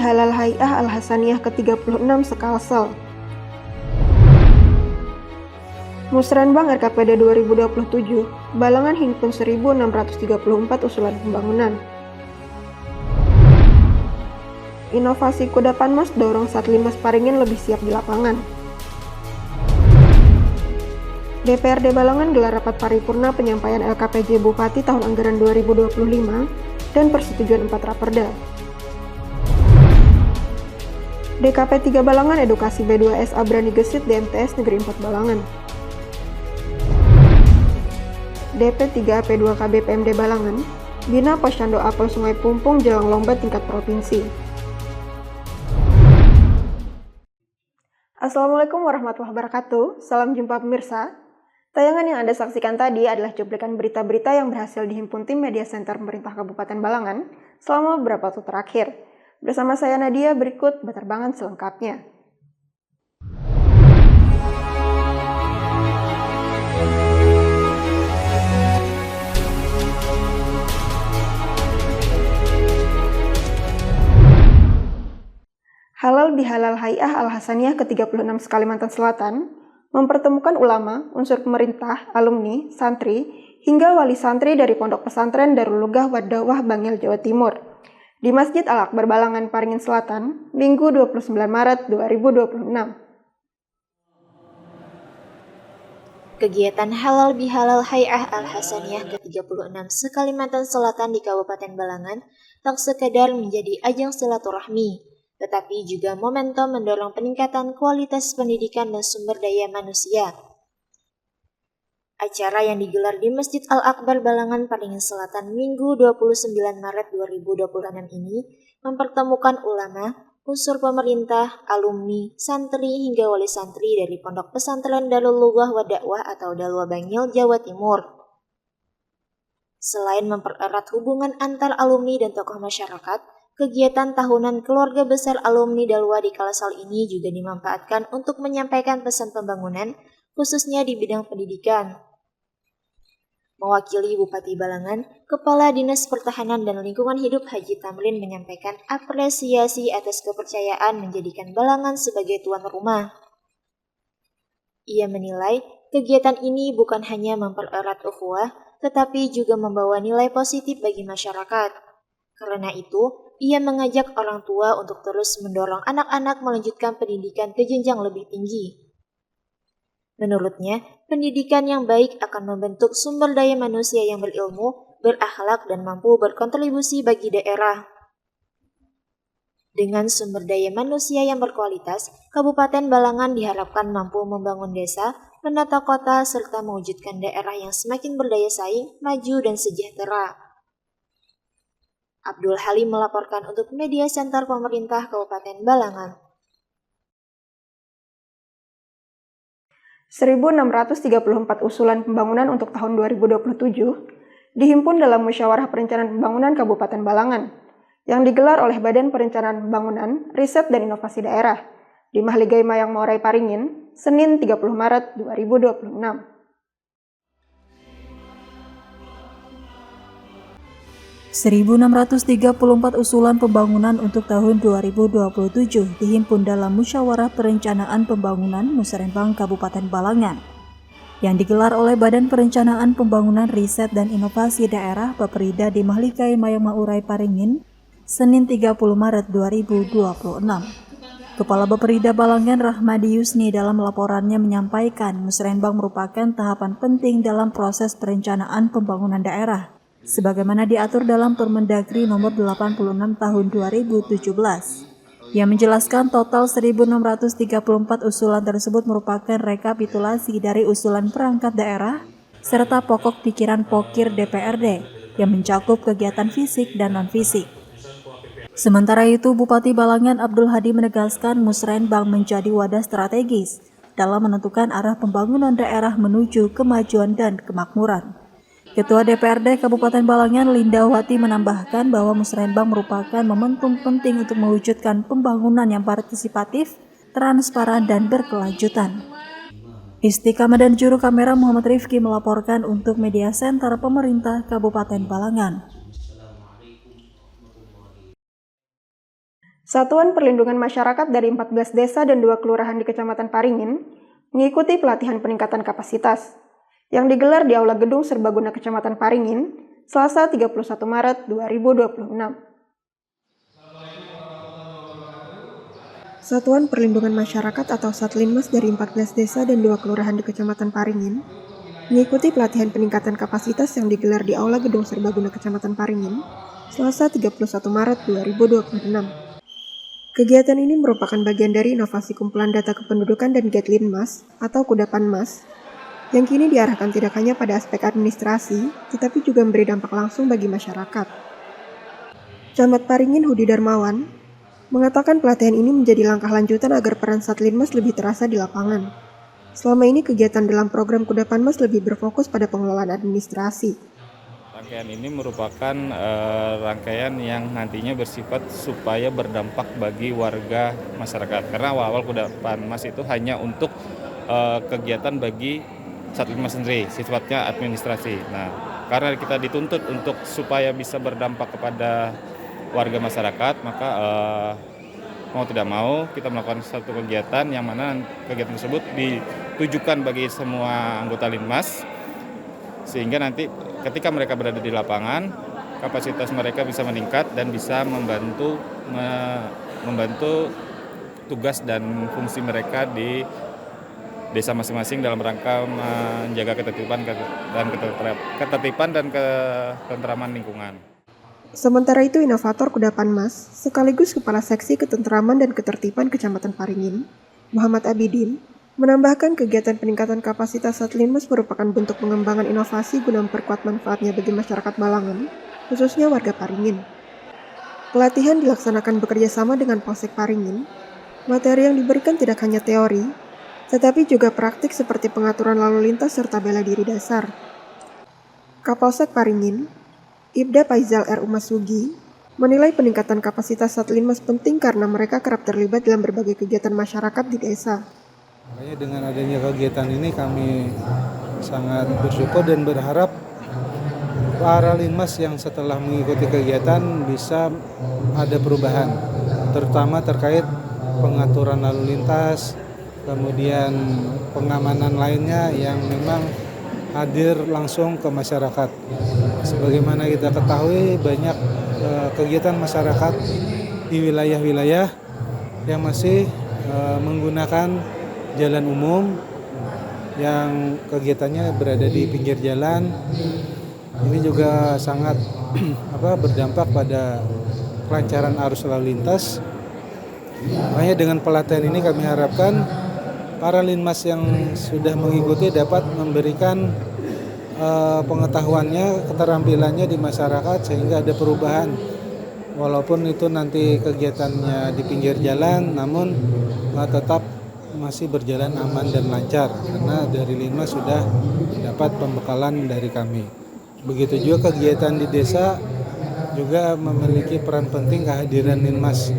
Bihalal Hay'ah Al-Hasaniyah ke-36 Sekalsel. Musrenbang RKPD 2027, Balangan Himpun 1634 Usulan Pembangunan. Inovasi Kudapan Mas dorong Satlimas Paringin lebih siap di lapangan. DPRD Balangan gelar rapat paripurna penyampaian LKPJ Bupati tahun anggaran 2025 dan persetujuan 4 raperda. DKP 3 Balangan edukasi B2SA berani gesit di MTS Negeri 4 Balangan. DP 3 P2KB PMD Balangan bina Posyandu Apel Sungai Pumpung jelang lomba tingkat provinsi. Assalamualaikum warahmatullahi wabarakatuh. Salam jumpa pemirsa. Tayangan yang Anda saksikan tadi adalah cuplikan berita-berita yang berhasil dihimpun tim Media Center Pemerintah Kabupaten Balangan selama beberapa waktu terakhir. Bersama saya Nadia, berikut penerbangan selengkapnya. Halal Bihalal Hay'ah Al-Hasaniyah ke-36 Kalimantan Selatan mempertemukan ulama, unsur pemerintah, alumni, santri, hingga wali santri dari Pondok Pesantren Darul Lugah Wadawah Bangil, Jawa Timur di Masjid Al-Akbar Balangan, Paringin Selatan, Minggu 29 Maret 2026. Kegiatan Halal Bihalal Hay'ah Al-Hasaniyah ke-36 se-Kalimantan Selatan di Kabupaten Balangan tak sekadar menjadi ajang silaturahmi, tetapi juga momentum mendorong peningkatan kualitas pendidikan dan sumber daya manusia. Acara yang digelar di Masjid Al-Akbar Balangan, Paringin Selatan, Minggu 29 Maret 2026 ini mempertemukan ulama, unsur pemerintah, alumni, santri, hingga wali santri dari Pondok Pesantren Darul Lugah Wadakwah atau Dalwa Bangil, Jawa Timur. Selain mempererat hubungan antar alumni dan tokoh masyarakat, kegiatan tahunan keluarga besar alumni Dalwa di Kalsel ini juga dimanfaatkan untuk menyampaikan pesan pembangunan, khususnya di bidang pendidikan. Mewakili Bupati Balangan, Kepala Dinas Pertahanan dan Lingkungan Hidup Haji Tamrin menyampaikan apresiasi atas kepercayaan menjadikan Balangan sebagai tuan rumah. Ia menilai kegiatan ini bukan hanya mempererat ukhuwah, tetapi juga membawa nilai positif bagi masyarakat. Karena itu, ia mengajak orang tua untuk terus mendorong anak-anak melanjutkan pendidikan ke jenjang lebih tinggi. Menurutnya, pendidikan yang baik akan membentuk sumber daya manusia yang berilmu, berakhlak, dan mampu berkontribusi bagi daerah. Dengan sumber daya manusia yang berkualitas, Kabupaten Balangan diharapkan mampu membangun desa, menata kota, serta mewujudkan daerah yang semakin berdaya saing, maju, dan sejahtera. Abdul Halim melaporkan untuk Media Center Pemerintah Kabupaten Balangan. 1634 usulan pembangunan untuk tahun 2027 dihimpun dalam Musyawarah Perencanaan Pembangunan Kabupaten Balangan yang digelar oleh Badan Perencanaan Pembangunan, Riset dan Inovasi Daerah di Mahligai Mayang Morai Paringin, Senin 30 Maret 2026. 1634 usulan pembangunan untuk tahun 2027 dihimpun dalam Musyawarah Perencanaan Pembangunan Musrenbang Kabupaten Balangan yang digelar oleh Badan Perencanaan Pembangunan Riset dan Inovasi Daerah Baperida di Mahligai Mayang Maurai Paringin, Senin 30 Maret 2026. Kepala Baperida Balangan Rahmadi Yusni dalam laporannya menyampaikan Musrenbang merupakan tahapan penting dalam proses perencanaan pembangunan daerah sebagaimana diatur dalam Permendagri nomor 86 tahun 2017 yang menjelaskan total 1634 usulan tersebut merupakan rekapitulasi dari usulan perangkat daerah serta pokok pikiran Pokir DPRD yang mencakup kegiatan fisik dan non-fisik. Sementara itu, Bupati Balangan Abdul Hadi menegaskan Musrenbang menjadi wadah strategis dalam menentukan arah pembangunan daerah menuju kemajuan dan kemakmuran. Ketua DPRD Kabupaten Balangan Lindawati menambahkan bahwa Musrenbang merupakan momentum penting untuk mewujudkan pembangunan yang partisipatif, transparan, dan berkelanjutan. Istiqamah dan juru kamera Muhammad Rifki melaporkan untuk Media Center Pemerintah Kabupaten Balangan. Satuan Perlindungan Masyarakat dari 14 desa dan 2 kelurahan di Kecamatan Paringin mengikuti pelatihan peningkatan kapasitas yang digelar di Aula Gedung Serbaguna Kecamatan Paringin, Selasa 31 Maret 2026. Satuan Perlindungan Masyarakat atau Satlinmas dari 14 desa dan 2 kelurahan di Kecamatan Paringin mengikuti pelatihan peningkatan kapasitas yang digelar di Aula Gedung Serbaguna Kecamatan Paringin, Selasa 31 Maret 2026. Kegiatan ini merupakan bagian dari inovasi kumpulan data kependudukan dan Gatlinmas atau Kudapanmas yang kini diarahkan tidak hanya pada aspek administrasi, tetapi juga memberi dampak langsung bagi masyarakat. Camat Paringin Hudi Darmawan mengatakan pelatihan ini menjadi langkah lanjutan agar peran Satlinmas lebih terasa di lapangan. Selama ini kegiatan dalam program Kudapanmas lebih berfokus pada pengelolaan administrasi. Rangkaian ini merupakan rangkaian yang nantinya bersifat supaya berdampak bagi warga masyarakat. Karena awal-awal Kudapanmas itu hanya untuk kegiatan bagi Satlinmas sendiri, sifatnya administrasi. Nah, karena kita dituntut untuk supaya bisa berdampak kepada warga masyarakat, maka mau tidak mau kita melakukan satu kegiatan yang mana kegiatan tersebut ditujukan bagi semua anggota Linmas, sehingga nanti ketika mereka berada di lapangan, kapasitas mereka bisa meningkat dan bisa membantu tugas dan fungsi mereka di desa masing-masing dalam rangka menjaga ketertiban dan ketentraman lingkungan. Sementara itu, inovator Kudapanmas sekaligus Kepala Seksi Ketentraman dan Ketertiban Kecamatan Paringin, Muhammad Abidin, menambahkan kegiatan peningkatan kapasitas Satlinmas merupakan bentuk pengembangan inovasi guna memperkuat manfaatnya bagi masyarakat Balangan, khususnya warga Paringin. Pelatihan dilaksanakan bekerja sama dengan Polsek Paringin. Materi yang diberikan tidak hanya teori, tetapi juga praktik seperti pengaturan lalu lintas serta bela diri dasar. Kapolsek Paringin, Ibda Faizal R. Umasugi, menilai peningkatan kapasitas Satlinmas penting karena mereka kerap terlibat dalam berbagai kegiatan masyarakat di desa. Makanya dengan adanya kegiatan ini kami sangat bersyukur dan berharap para Linmas yang setelah mengikuti kegiatan bisa ada perubahan, terutama terkait pengaturan lalu lintas, kemudian pengamanan lainnya yang memang hadir langsung ke masyarakat. Sebagaimana kita ketahui banyak kegiatan masyarakat di wilayah-wilayah yang masih menggunakan jalan umum yang kegiatannya berada di pinggir jalan. Ini juga sangat berdampak pada kelancaran arus lalu lintas. Makanya dengan pelatihan ini kami harapkan para Linmas yang sudah mengikuti dapat memberikan pengetahuannya, keterampilannya di masyarakat sehingga ada perubahan. Walaupun itu nanti kegiatannya di pinggir jalan, namun tetap masih berjalan aman dan lancar karena dari Linmas sudah mendapat pembekalan dari kami. Begitu juga kegiatan di desa juga memiliki peran penting kehadiran Linmas,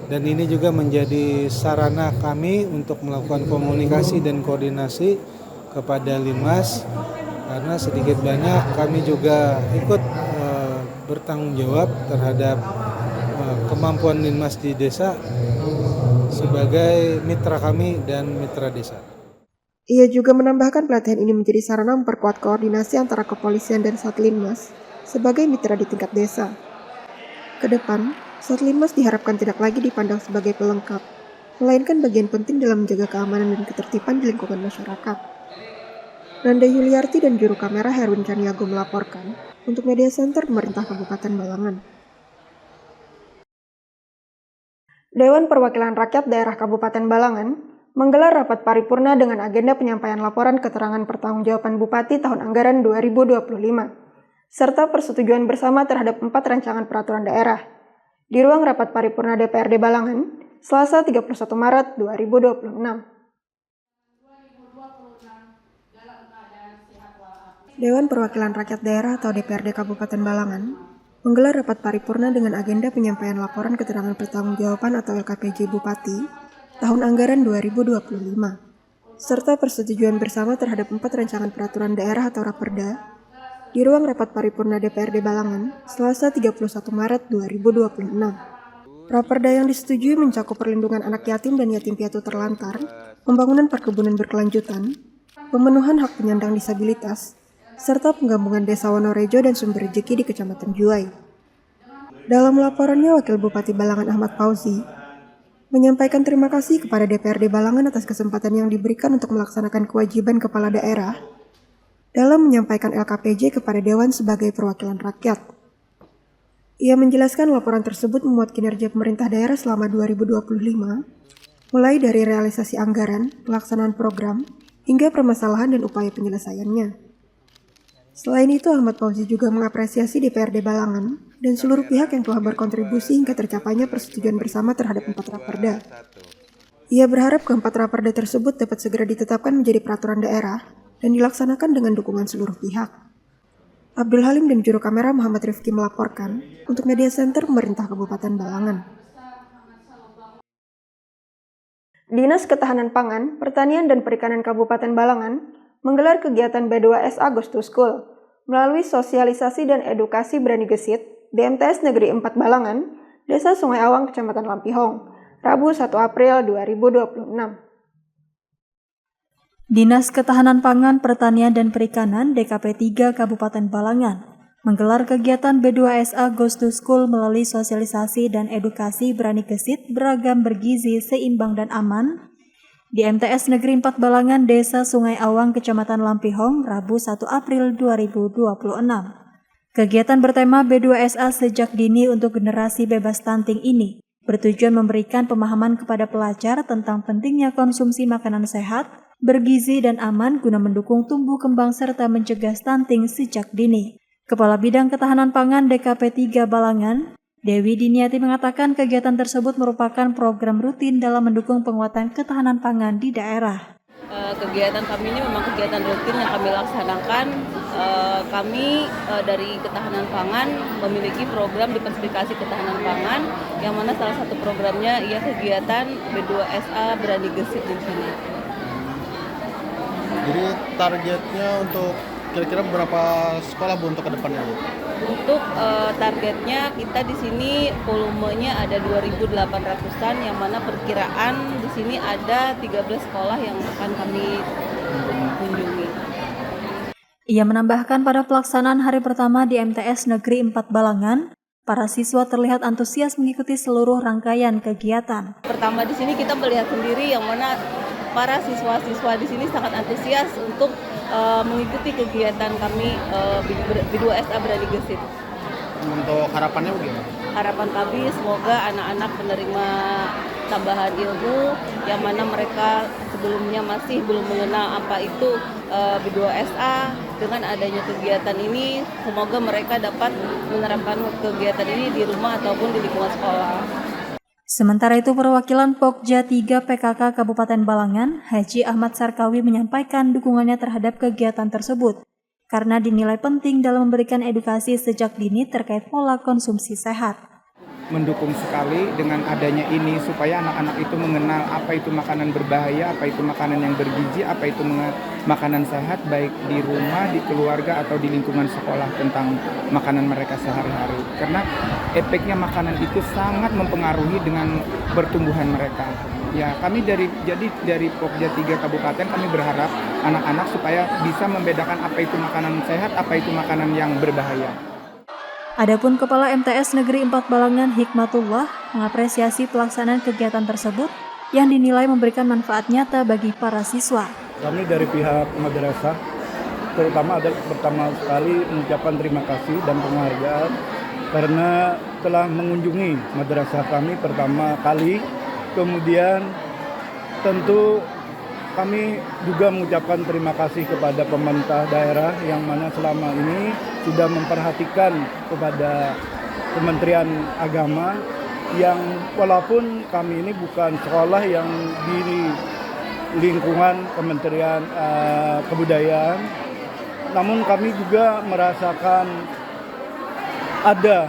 dan ini juga menjadi sarana kami untuk melakukan komunikasi dan koordinasi kepada Linmas, karena sedikit banyak kami juga ikut bertanggung jawab terhadap kemampuan Linmas di desa sebagai mitra kami dan mitra desa. Ia juga menambahkan pelatihan ini menjadi sarana memperkuat koordinasi antara kepolisian dan Satlinmas sebagai mitra di tingkat desa. Kedepan, Satlinmas diharapkan tidak lagi dipandang sebagai pelengkap, melainkan bagian penting dalam menjaga keamanan dan ketertiban di lingkungan masyarakat. Nanda Yuliarti dan juru kamera Herwin Caniago melaporkan untuk Media Center Pemerintah Kabupaten Balangan. Dewan Perwakilan Rakyat Daerah Kabupaten Balangan menggelar rapat paripurna dengan agenda penyampaian laporan keterangan pertanggungjawaban Bupati tahun anggaran 2025, serta persetujuan bersama terhadap 4 rancangan peraturan daerah di ruang rapat paripurna DPRD Balangan, Selasa 31 Maret 2026. Dewan Perwakilan Rakyat Daerah atau DPRD Kabupaten Balangan menggelar rapat paripurna dengan agenda penyampaian laporan keterangan pertanggungjawaban atau LKPJ Bupati tahun anggaran 2025, serta persetujuan bersama terhadap 4 rancangan peraturan daerah atau Raperda di ruang rapat paripurna DPRD Balangan, Selasa 31 Maret 2026. Raperda yang disetujui mencakup perlindungan anak yatim dan yatim piatu terlantar, pembangunan perkebunan berkelanjutan, pemenuhan hak penyandang disabilitas, serta penggabungan Desa Wonorejo dan Sumber Rejeki di Kecamatan Juwai. Dalam laporannya, Wakil Bupati Balangan Ahmad Fauzi menyampaikan terima kasih kepada DPRD Balangan atas kesempatan yang diberikan untuk melaksanakan kewajiban kepala daerah dalam menyampaikan LKPJ kepada Dewan sebagai perwakilan rakyat. Ia menjelaskan laporan tersebut memuat kinerja pemerintah daerah selama 2025, mulai dari realisasi anggaran, pelaksanaan program, hingga permasalahan dan upaya penyelesaiannya. Selain itu, Ahmad Fauzi juga mengapresiasi DPRD Balangan dan seluruh pihak yang telah berkontribusi hingga tercapainya persetujuan bersama terhadap 4 raperda. Ia berharap keempat raperda tersebut dapat segera ditetapkan menjadi peraturan daerah dan dilaksanakan dengan dukungan seluruh pihak. Abdul Halim dan juru kamera Muhammad Rifki melaporkan untuk Media Center Pemerintah Kabupaten Balangan. Dinas Ketahanan Pangan, Pertanian dan Perikanan Kabupaten Balangan menggelar kegiatan B2SA Goes to School melalui sosialisasi dan edukasi Berani Gesit di MTS Negeri 4 Balangan, Desa Sungai Awang, Kecamatan Lampihong, Rabu 1 April 2026. Dinas Ketahanan Pangan, Pertanian dan Perikanan DKP 3 Kabupaten Balangan menggelar kegiatan B2SA Goes to School melalui sosialisasi dan edukasi Berani Gesit beragam bergizi, seimbang dan aman di MTS Negeri 4 Balangan, Desa Sungai Awang, Kecamatan Lampihong, Rabu 1 April 2026. Kegiatan bertema B2SA sejak dini untuk generasi bebas stunting ini bertujuan memberikan pemahaman kepada pelajar tentang pentingnya konsumsi makanan sehat, bergizi dan aman guna mendukung tumbuh kembang serta mencegah stunting sejak dini. Kepala Bidang Ketahanan Pangan DKP 3 Balangan, Dewi Diniati mengatakan kegiatan tersebut merupakan program rutin dalam mendukung penguatan ketahanan pangan di daerah. Kegiatan kami ini memang kegiatan rutin yang kami laksanakan. Kami dari Ketahanan Pangan memiliki program diversifikasi ketahanan pangan, yang mana salah satu programnya ia kegiatan B2SA Berani Gesit di sini. Jadi targetnya untuk kira-kira berapa sekolah Bu untuk ke depannya Bu? Untuk targetnya kita di sini volumenya ada 2.800-an, yang mana perkiraan di sini ada 13 sekolah yang akan kami kunjungi. Ia menambahkan pada pelaksanaan hari pertama di MTS Negeri 4 Balangan, para siswa terlihat antusias mengikuti seluruh rangkaian kegiatan. Pertama di sini kita melihat sendiri yang mana para siswa-siswa di sini sangat antusias untuk mengikuti kegiatan kami B2SA Berani Gesit. Untuk harapannya bagaimana? Harapan kami semoga anak-anak menerima tambahan ilmu yang mana mereka sebelumnya masih belum mengenal apa itu B2SA. Dengan adanya kegiatan ini, semoga mereka dapat menerapkan kegiatan ini di rumah ataupun di lingkungan sekolah. Sementara itu, perwakilan Pokja 3 PKK Kabupaten Balangan, Haji Ahmad Sarkawi menyampaikan dukungannya terhadap kegiatan tersebut karena dinilai penting dalam memberikan edukasi sejak dini terkait pola konsumsi sehat. Mendukung sekali dengan adanya ini supaya anak-anak itu mengenal apa itu makanan berbahaya, apa itu makanan yang bergizi, apa itu makanan sehat baik di rumah, di keluarga atau di lingkungan sekolah tentang makanan mereka sehari-hari. Karena efeknya makanan itu sangat mempengaruhi dengan pertumbuhan mereka. Ya, kami dari Pokja 3 Kabupaten kami berharap anak-anak supaya bisa membedakan apa itu makanan sehat, apa itu makanan yang berbahaya. Adapun Kepala MTS Negeri 4 Balangan Hikmatullah mengapresiasi pelaksanaan kegiatan tersebut yang dinilai memberikan manfaat nyata bagi para siswa. Kami dari pihak madrasah terutama pertama sekali mengucapkan terima kasih dan penghargaan karena telah mengunjungi madrasah kami pertama kali. Kemudian tentu kami juga mengucapkan terima kasih kepada pemerintah daerah yang mana selama ini sudah memperhatikan kepada Kementerian Agama yang walaupun kami ini bukan sekolah yang di lingkungan Kementerian Kebudayaan, namun kami juga merasakan ada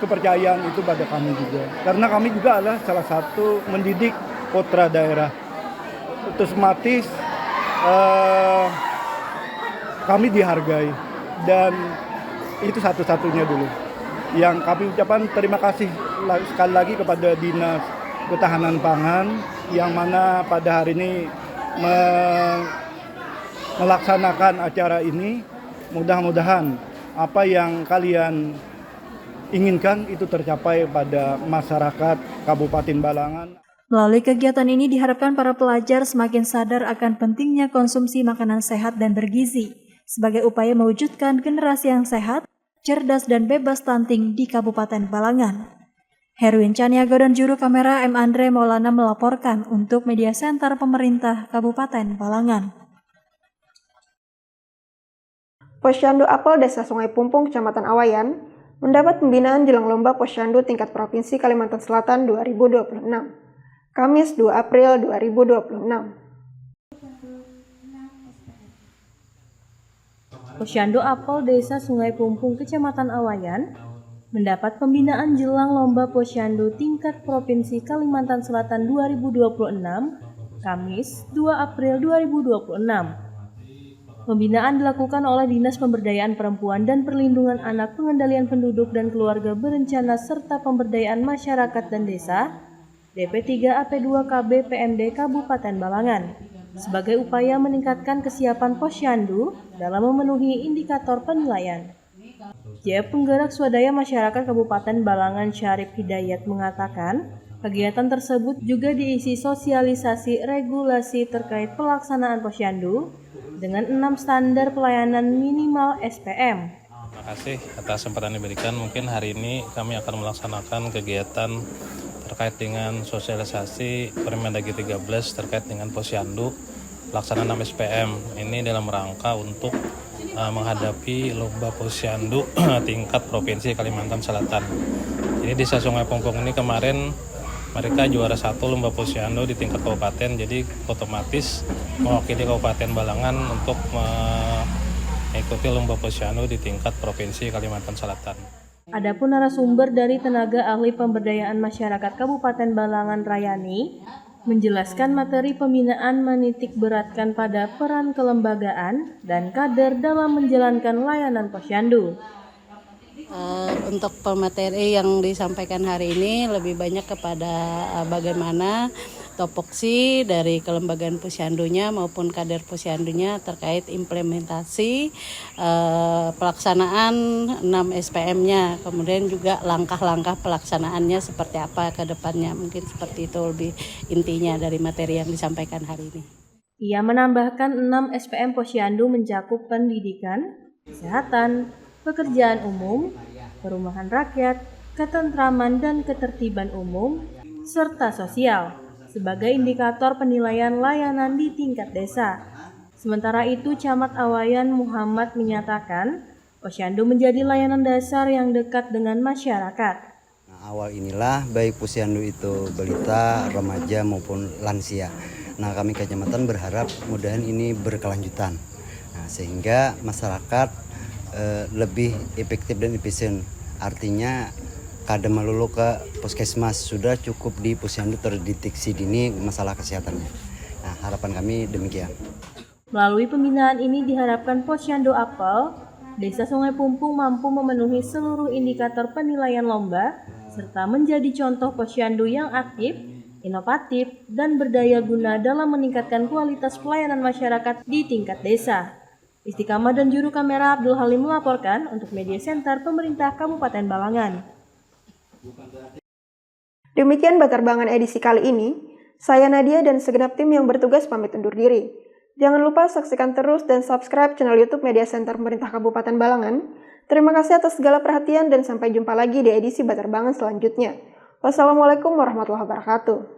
kepercayaan itu pada kami juga. Karena kami juga adalah salah satu mendidik putra daerah. Otomatis kami dihargai dan itu satu-satunya dulu. yang kami ucapkan terima kasih sekali lagi kepada Dinas Ketahanan Pangan yang mana pada hari ini melaksanakan acara ini. Mudah-mudahan apa yang kalian inginkan itu tercapai pada masyarakat Kabupaten Balangan. Melalui kegiatan ini diharapkan para pelajar semakin sadar akan pentingnya konsumsi makanan sehat dan bergizi sebagai upaya mewujudkan generasi yang sehat, cerdas dan bebas stunting di Kabupaten Balangan. Herwin Caniago dan juru kamera M. Andre Maulana melaporkan untuk Media Center Pemerintah Kabupaten Balangan. Posyandu Apel Desa Sungai Pumpung, Kecamatan Awayan, mendapat pembinaan jelang lomba posyandu tingkat Provinsi Kalimantan Selatan 2026. Kamis 2 April 2026. Posyandu Apel Desa Sungai Pumpung, Kecamatan Awayan, mendapat pembinaan jelang lomba posyandu tingkat Provinsi Kalimantan Selatan 2026, Kamis 2 April 2026. Pembinaan dilakukan oleh Dinas Pemberdayaan Perempuan dan Perlindungan Anak, Pengendalian Penduduk dan Keluarga Berencana serta Pemberdayaan Masyarakat dan Desa, DP3AP2KB PMD Kabupaten Balangan, sebagai upaya meningkatkan kesiapan posyandu dalam memenuhi indikator penilaian. Penggerak Swadaya Masyarakat Kabupaten Balangan Syarif Hidayat mengatakan, kegiatan tersebut juga diisi sosialisasi regulasi terkait pelaksanaan posyandu dengan 6 standar pelayanan minimal SPM. Terima kasih atas kesempatan diberikan. Mungkin hari ini kami akan melaksanakan kegiatan terkait dengan sosialisasi Permendagri 13 terkait dengan posyandu pelaksanaan 6 SPM. Ini dalam rangka untuk menghadapi lomba posyandu tingkat Provinsi Kalimantan Selatan. Jadi Desa Sungai Pumpung ini kemarin mereka juara 1 lomba posyandu di tingkat kabupaten, jadi otomatis mewakili Kabupaten Balangan untuk mengikuti lomba posyandu di tingkat Provinsi Kalimantan Selatan. Adapun narasumber dari tenaga ahli pemberdayaan masyarakat Kabupaten Balangan Rayani menjelaskan materi pembinaan menitik beratkan pada peran kelembagaan dan kader dalam menjalankan layanan posyandu. Untuk pemateri yang disampaikan hari ini lebih banyak kepada bagaimana topoksi dari kelembagaan posyandunya maupun kader posyandunya terkait implementasi pelaksanaan 6 SPM-nya, kemudian juga langkah-langkah pelaksanaannya seperti apa ke depannya. Mungkin seperti itu lebih intinya dari materi yang disampaikan hari ini. Ia menambahkan 6 SPM posyandu mencakup pendidikan, kesehatan, pekerjaan umum, perumahan rakyat, ketentraman dan ketertiban umum, serta sosial sebagai indikator penilaian layanan di tingkat desa. Sementara itu, Camat Awayan Muhammad menyatakan, posyandu menjadi layanan dasar yang dekat dengan masyarakat. Awal inilah baik posyandu itu balita, remaja maupun lansia. Nah, kami kecamatan berharap mudahan ini berkelanjutan. Nah, sehingga masyarakat lebih efektif dan efisien. Artinya kada melulu ke puskesmas, sudah cukup di posyandu terdeteksi dini masalah kesehatannya. Nah, harapan kami demikian. Melalui pembinaan ini diharapkan posyandu Apel Desa Sungai Pumpung mampu memenuhi seluruh indikator penilaian lomba serta menjadi contoh posyandu yang aktif, inovatif, dan berdaya guna dalam meningkatkan kualitas pelayanan masyarakat di tingkat desa. Istiqamah dan juru kamera Abdul Halim melaporkan untuk Media Center Pemerintah Kabupaten Balangan. Demikian Batarbangan edisi kali ini. Saya Nadia dan segenap tim yang bertugas pamit undur diri. Jangan lupa saksikan terus dan subscribe channel YouTube Media Center Pemerintah Kabupaten Balangan. Terima kasih atas segala perhatian dan sampai jumpa lagi di edisi Batarbangan selanjutnya. Wassalamualaikum warahmatullahi wabarakatuh.